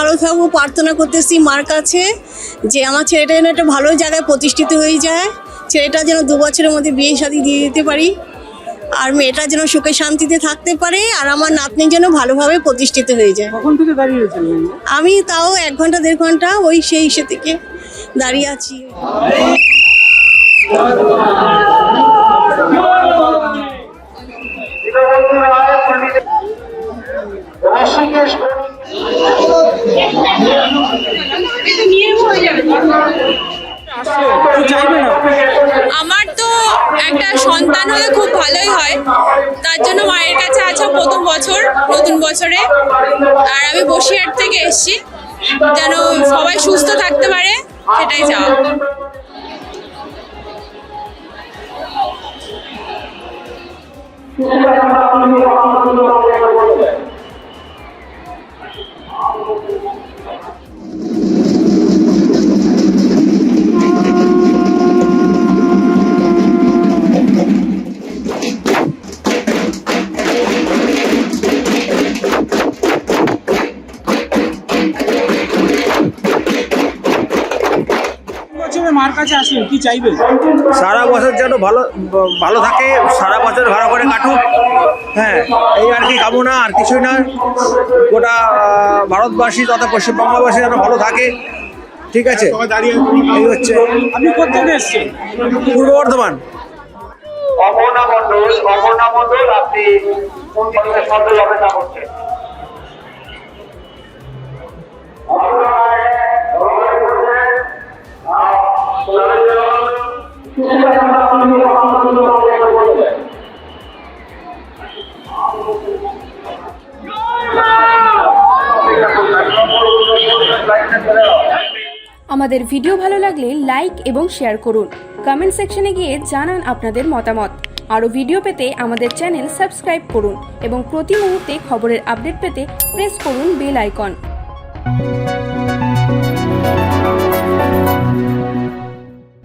ভালো থাকবো প্রার্থনা করতেছি মার কাছে, যে আমার ছেলেটা যেন একটা ভালো জায়গায় প্রতিষ্ঠিত হয়ে যায়, ছেলেটা যেন 2 বছরের মধ্যে বিয়ে শাদী দিয়ে দিতে পারি, আর মেয়েটা যেন সুখে শান্তিতে থাকতে পারে, আর আমার নাতনি যেন ভালোভাবে প্রতিষ্ঠিত হয়ে যায়। কখন থেকে দাঁড়িয়ে রয়েছেন? আমি তাও 1 ঘন্টা 1.5 ঘন্টা ওই সেই ইসে থেকে দাঁড়িয়ে আছি। আমার তো একটা সন্তান হলে খুব ভালোই হয়, তার জন্য মায়ের কাছে আছে প্রথম বছর নতুন বছরে। আর আমি বসিরহাট থেকে এসেছি, যেন সবাই সুস্থ থাকতে পারে সেটাই চাও। মার কাছে আসেন, কি চাইবেন? সারা বছর যেন ভালো থাকে, সারা বছর ভালো করে কাটুক। হ্যাঁ, এই আর কি কামনা, আর কিছুই না। গোটা ভারতবাসী তথা পশ্চিমবাংলাবাসী যেন ভালো থাকে। ঠিক আছে, এই হচ্ছে। আপনি কোথেকে এসছেন? পূর্ব বর্ধমান। অপর্ণা মণ্ডল, আপনি কোন দিকে সন্দেহ অপেক্ষা করছেন? আমাদের ভিডিও ভালো লাগলে লাইক এবং শেয়ার করুন। কমেন্ট সেকশনে গিয়ে জানান আপনাদের মতামত। আরও ভিডিও পেতে আমাদের চ্যানেল সাবস্ক্রাইব করুন এবং প্রতি মুহূর্তে খবরের আপডেট পেতে প্রেস করুন বেল আইকন।